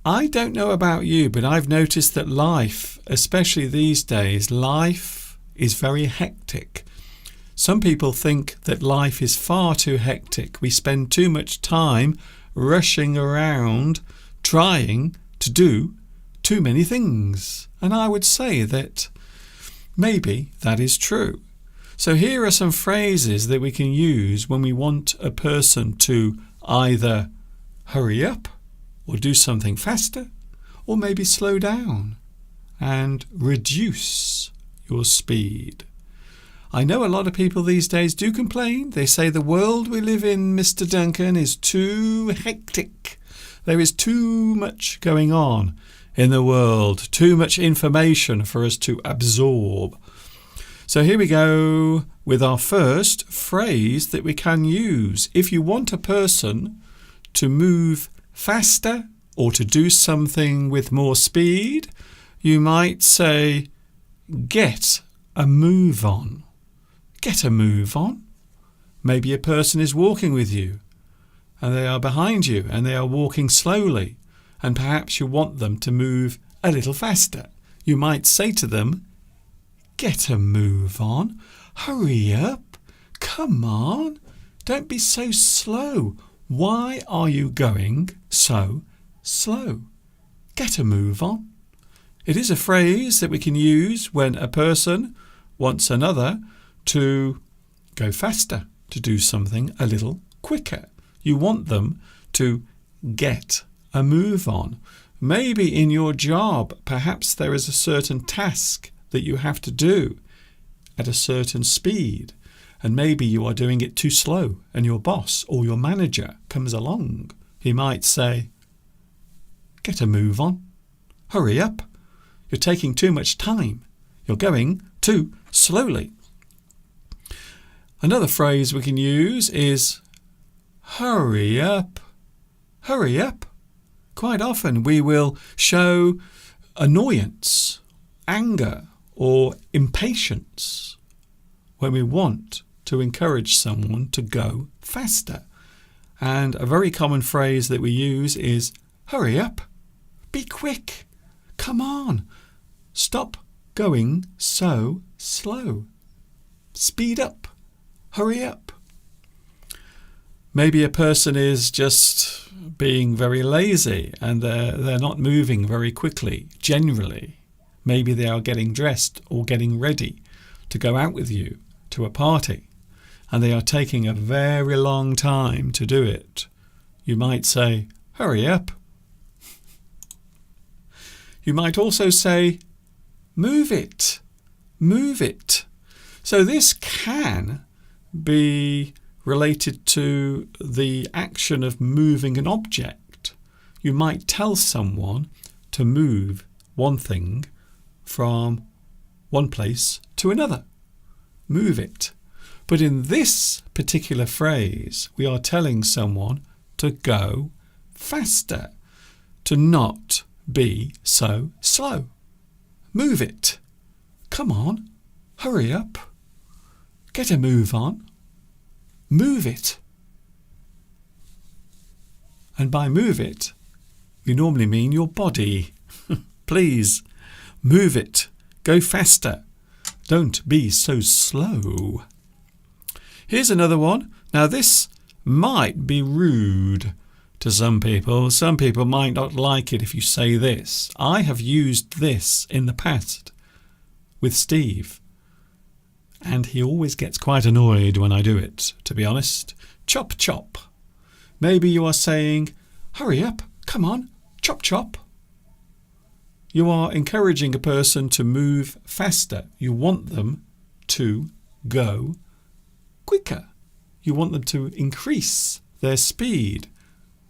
I don't know about you, but I've noticed that life, especially these days, life is very hectic. Some people think that life is far too hectic. We spend too much time rushing around trying to do too many things. And I would say that maybe that is true. So here are some phrases that we can use when we want a person to either hurry up or do something faster, or maybe slow down and reduce your speed. I know a lot of people these days do complain. They say the world we live in, Mr. Duncan, is too hectic. There is too much going on in the world, too much information for us to absorb. So here we go with our first phrase that we can use. If you want a person to move faster or to do something with more speed, you might say, get a move on. Get a move on. Maybe a person is walking with you and they are behind you and they are walking slowly, and perhaps you want them to move a little faster. You might say to them, get a move on. Hurry up. Come on. Don't be so slow. Why are you going so slow? Get a move on. It is a phrase that we can use when a person wants another to go faster, to do something a little quicker. You want them to get a move on. Maybe in your job, perhaps there is a certain task that you have to do at a certain speed, and maybe you are doing it too slow, and your boss or your manager comes along. He might say, get a move on. Hurry up. You're taking too much time. You're going too slowly. Another phrase we can use is hurry up. Hurry up. Quite often we will show annoyance, anger, or impatience when we want to encourage someone to go faster. And a very common phrase that we use is hurry up. Be quick. Come on. Stop going so slow. Speed up. Hurry up. Maybe a person is just being very lazy and they're not moving very quickly, generally. Maybe they are getting dressed or getting ready to go out with you to a party, and they are taking a very long time to do it. You might say, hurry up. You might also say, move it. Move it. So this can be related to the action of moving an object. You might tell someone to move one thing from one place to another. Move it. But in this particular phrase, we are telling someone to go faster, to not be so slow. Move it. Come on. Hurry up. Get a move on. Move it. And by move it, we normally mean your body. Please, move it. Go faster. Don't be so slow. Here's another one. Now this might be rude to some people. Some people might not like it if you say this. I have used this in the past with Steve, and he always gets quite annoyed when I do it, to be honest. Chop, chop. Maybe you are saying, hurry up, come on, chop, chop. You are encouraging a person to move faster. You want them to go quicker. You want them to increase their speed.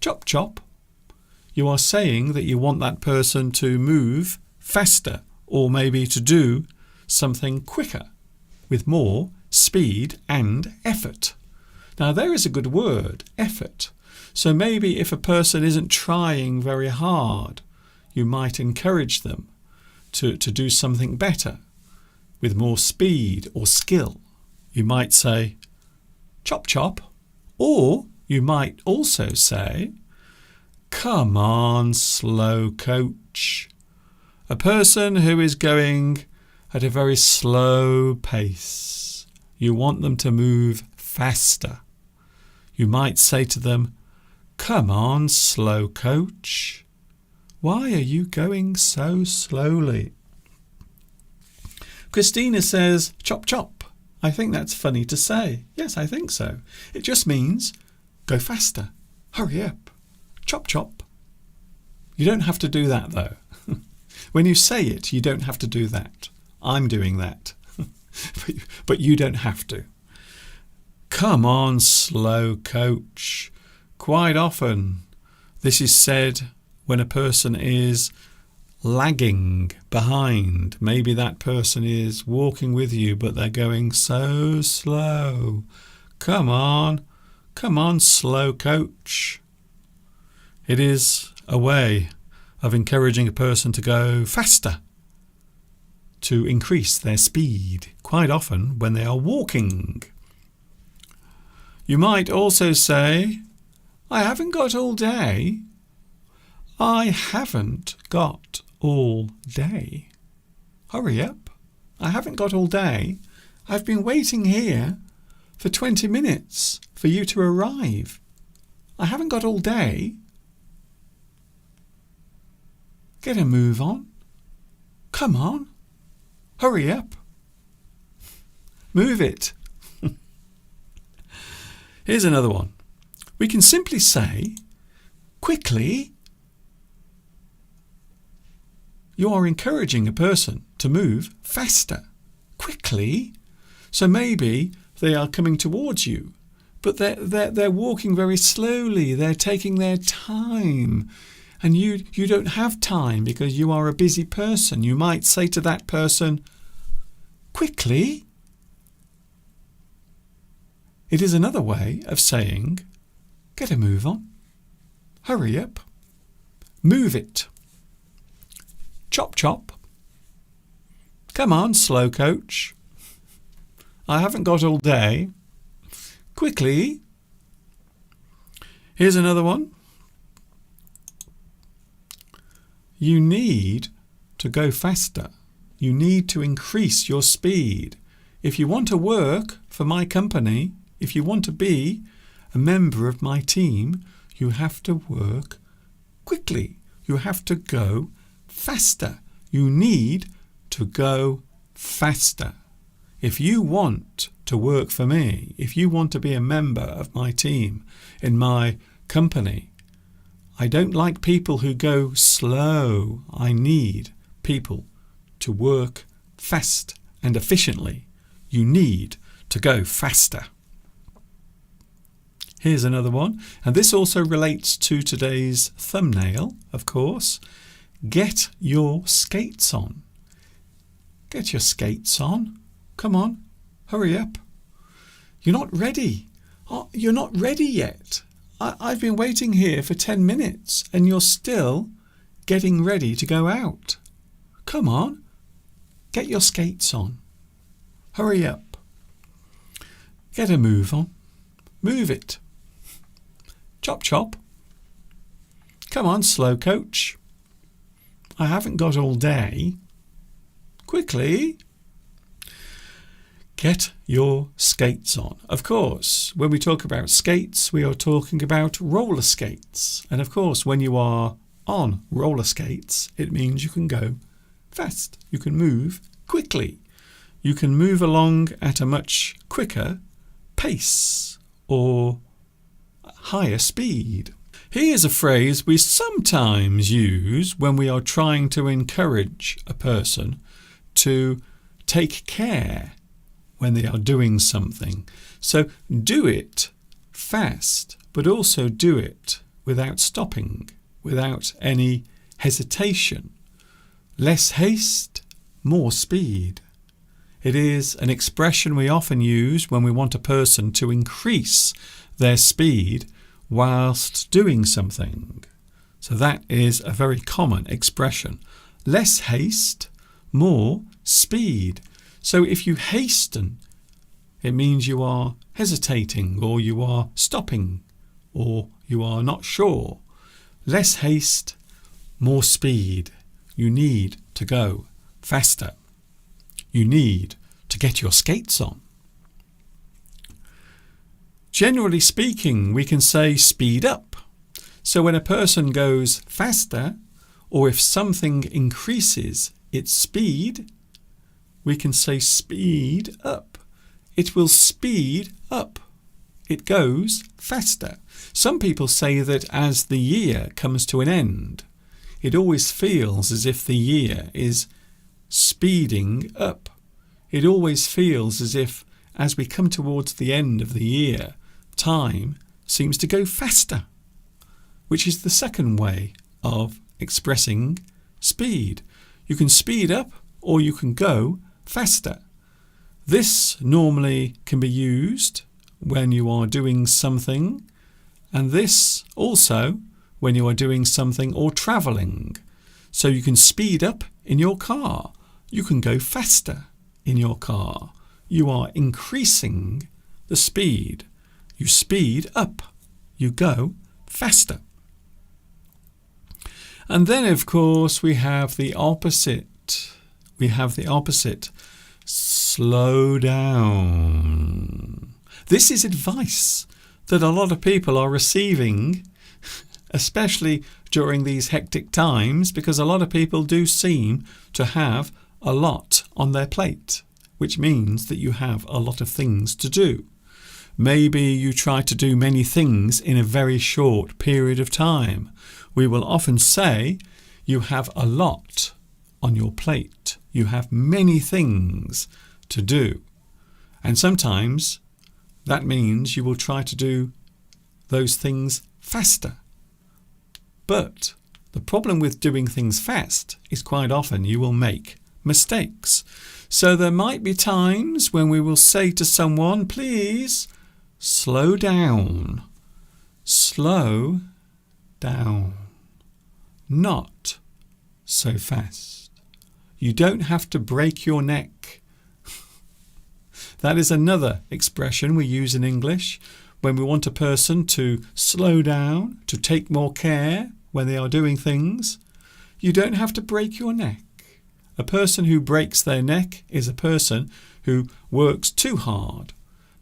Chop, chop. You are saying that you want that person to move faster, or maybe to do something quicker with more speed and effort. Now there is a good word, effort. So maybe if a person isn't trying very hard, you might encourage them to do something better with more speed or skill. You might say, chop chop, or you might also say, Come on, slow coach. A person who is going at a very slow pace. You want them to move faster. You might say to them, come on, slow coach. Why are you going so slowly? Christina says, chop chop. I think that's funny to say. Yes, I think so. It just means go faster. Hurry up. Chop chop. You don't have to do that though. When you say it, you don't have to do that. I'm doing that. But you don't have to. Come on, slow coach. Quite often, this is said when a person is lagging behind. Maybe that person is walking with you, but they're going so slow. Come on, slow coach. It is a way of encouraging a person to go faster, to increase their speed, quite often when they are walking. You might also say, I haven't got all day. I haven't got all day. Hurry up. I haven't got all day. I've been waiting here for 20 minutes for you to arrive. I haven't got all day. Get a move on. Come on. Hurry up. Move it. Here's another one. We can simply say, quickly. You are encouraging a person to move faster, quickly. So maybe they are coming towards you, but they're walking very slowly. They're taking their time. And you don't have time because you are a busy person. You might say to that person, quickly. It is another way of saying, get a move on. Hurry up. Move it. Chop chop. Come on, slow coach. I haven't got all day. Quickly. Here's another one. You need to go faster. You need to increase your speed. If you want to work for my company, if you want to be a member of my team, you have to work quickly. You have to go faster. You need to go faster. If you want to work for me, if you want to be a member of my team in my company, I don't like people who go slow. I need people to work fast and efficiently. You need to go faster. Here's another one, and this also relates to today's thumbnail, of course. Get your skates on. Get your skates on. Come on, hurry up. You're not ready. Oh, you're not ready yet. I've been waiting here for 10 minutes and you're still getting ready to go out. Come on, get your skates on. Hurry up. Get a move on. Move it. Chop chop. Come on, slow coach. I haven't got all day. Quickly. Get your skates on. Of course, when we talk about skates, we are talking about roller skates. And of course, when you are on roller skates, it means you can go fast. You can move quickly. You can move along at a much quicker pace or higher speed. Here's a phrase we sometimes use when we are trying to encourage a person to take care when they are doing something. So do it fast, but also do it without stopping, without any hesitation. Less haste, more speed. It is an expression we often use when we want a person to increase their speed whilst doing something. So that is a very common expression. Less haste, more speed. So if you hasten, it means you are hesitating or you are stopping or you are not sure. Less haste, more speed. You need to go faster. You need to get your skates on. Generally speaking, we can say speed up. So when a person goes faster, or if something increases its speed, we can say speed up. It will speed up. It goes faster. Some people say that as the year comes to an end, it always feels as if the year is speeding up. It always feels as if, as we come towards the end of the year, time seems to go faster, which is the second way of expressing speed. You can speed up or you can go faster. This normally can be used when you are doing something, and this also when you are doing something or travelling. So you can speed up in your car. You can go faster in your car. You are increasing the speed. You speed up. You go faster. And then, of course, we have the opposite. We have the opposite. Slow down. This is advice that a lot of people are receiving, especially during these hectic times, because a lot of people do seem to have a lot on their plate, which means that you have a lot of things to do. Maybe you try to do many things in a very short period of time. We will often say you have a lot on your plate. You have many things to do. And sometimes that means you will try to do those things faster. But the problem with doing things fast is quite often you will make mistakes. So there might be times when we will say to someone, please slow down. Slow down. Not so fast. You don't have to break your neck. That is another expression we use in English when we want a person to slow down, to take more care when they are doing things. You don't have to break your neck. A person who breaks their neck is a person who works too hard.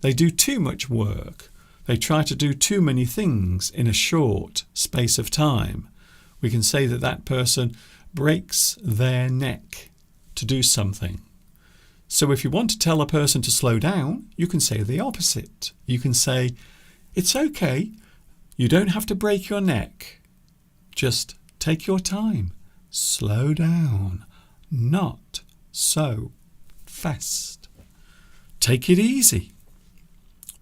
They do too much work. They try to do too many things in a short space of time. We can say that that person breaks their neck to do something. So if you want to tell a person to slow down, you can say the opposite. You can say, it's okay. You don't have to break your neck. Just take your time. Slow down. Not so fast. Take it easy.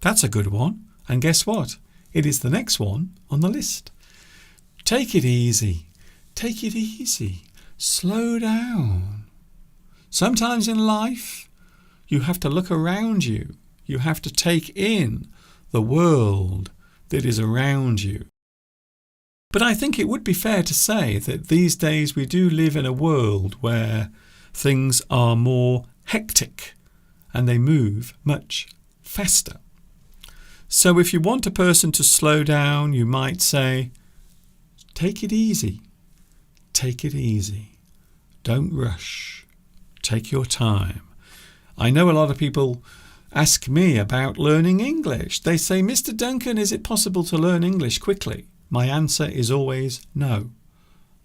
That's a good one. And guess what? It is the next one on the list. Take it easy. Take it easy. Slow down. Sometimes in life, you have to look around you. You have to take in the world that is around you. But I think it would be fair to say that these days we do live in a world where things are more hectic and they move much faster. So if you want a person to slow down, you might say, take it easy. Take it easy. Don't rush. Take your time. I know a lot of people ask me about learning English. They say, Mr. Duncan, is it possible to learn English quickly? My answer is always no.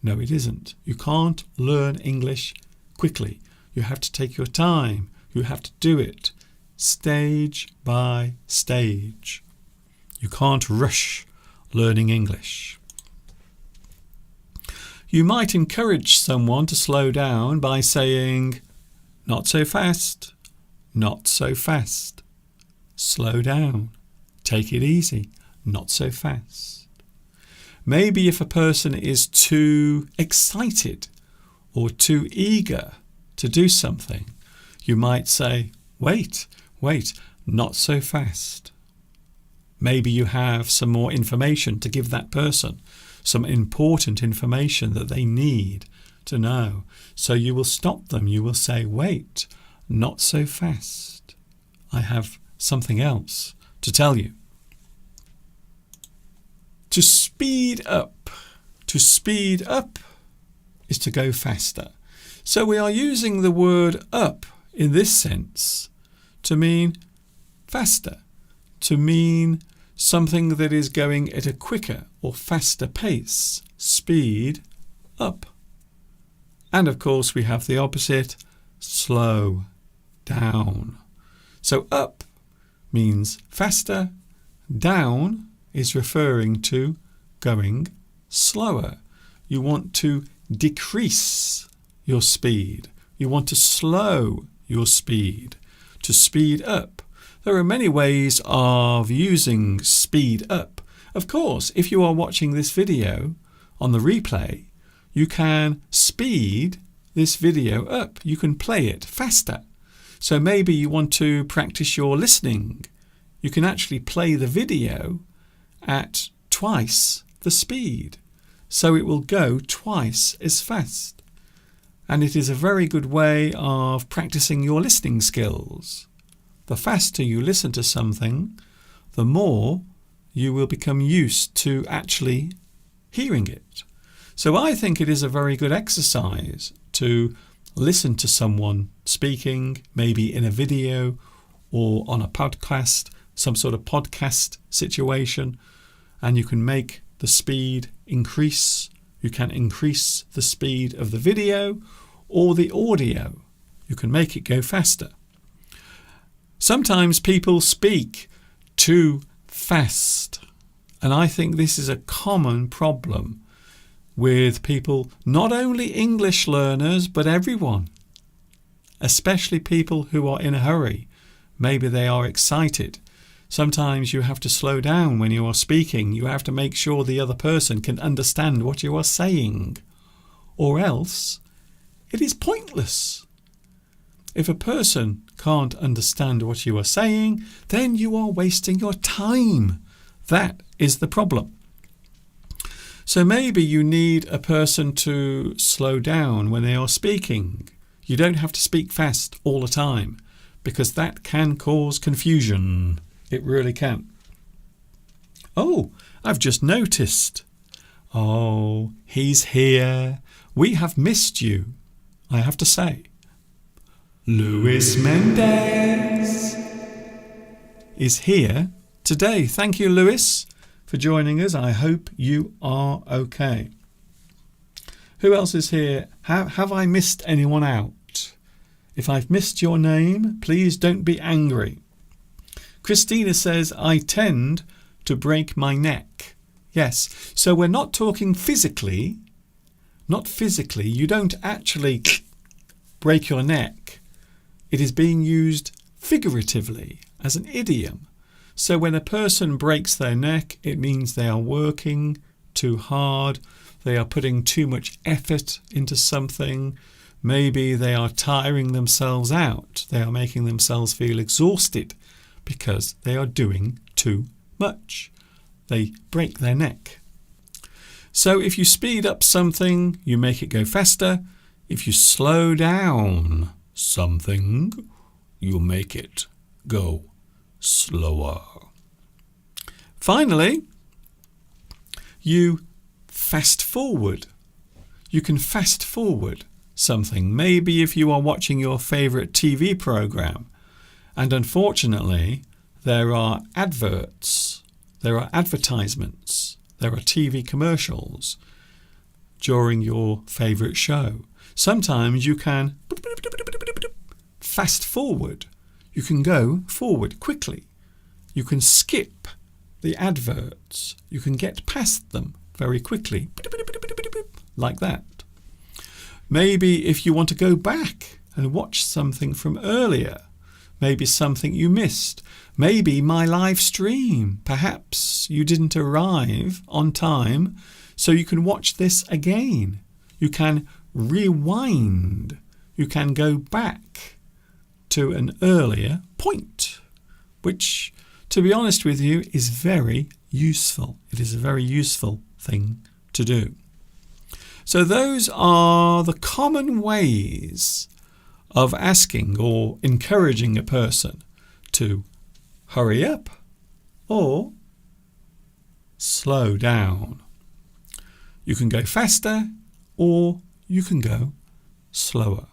No, it isn't. You can't learn English quickly. You have to take your time. You have to do it stage by stage. You can't rush learning English. You might encourage someone to slow down by saying, not so fast, not so fast. Slow down. Take it easy. Not so fast. Maybe if a person is too excited or too eager to do something, you might say, wait, not so fast. Maybe you have some more information to give that person, some important information that they need to know. So you will stop them. You will say, wait, not so fast. I have something else to tell you. To speed up To speed up is to go faster. So we are using the word up in this sense to mean faster, to mean something that is going at a quicker or faster pace. Speed up. And of course we have the opposite, slow down. So up means faster, down is referring to going slower. You want to decrease your speed. You want to slow your speed. To speed up. There are many ways of using speed up. Of course, if you are watching this video on the replay, you can speed this video up. You can play it faster. So maybe you want to practice your listening. You can actually play the video at twice the speed. So it will go twice as fast. And it is a very good way of practicing your listening skills. The faster you listen to something, the more you will become used to actually hearing it. So I think it is a very good exercise to listen to someone speaking, maybe in a video or on a podcast, some sort of podcast situation, and you can make the speed increase. You can increase the speed of the video or the audio. You can make it go faster. Sometimes people speak too fast, and I think this is a common problem with people, not only English learners, but everyone, especially people who are in a hurry. Maybe they are excited. Sometimes you have to slow down when you are speaking. You have to make sure the other person can understand what you are saying, or else it is pointless. If a person can't understand what you are saying, then you are wasting your time. That is the problem. So maybe you need a person to slow down when they are speaking. You don't have to speak fast all the time, because that can cause confusion. It really can. Oh, I've just noticed. Oh, he's here. We have missed you, I have to say. Luis Mendez is here today. Thank you, Luis, for joining us. I hope you are okay. Who else is here? Have I missed anyone out? If I've missed your name, please don't be angry. Christina says, I tend to break my neck. Yes, so we're not talking physically. Not physically. You don't actually break your neck. It is being used figuratively as an idiom. So when a person breaks their neck, it means they are working too hard. They are putting too much effort into something. Maybe they are tiring themselves out. They are making themselves feel exhausted because they are doing too much. They break their neck. So if you speed up something, you make it go faster. If you slow down something, you make it go slower. Finally, you fast forward. You can fast forward something. Maybe if you are watching your favourite TV program, and unfortunately there are adverts, there are advertisements, there are TV commercials during your favourite show. Sometimes you can fast forward. You can go forward quickly. You can skip the adverts. You can get past them very quickly, like that. Maybe if you want to go back and watch something from earlier, maybe something you missed, maybe my live stream, perhaps you didn't arrive on time, so you can watch this again. You can rewind. You can go back to an earlier point, which, to be honest with you, is very useful. It is a very useful thing to do. So those are the common ways of asking or encouraging a person to hurry up or slow down. You can go faster or you can go slower.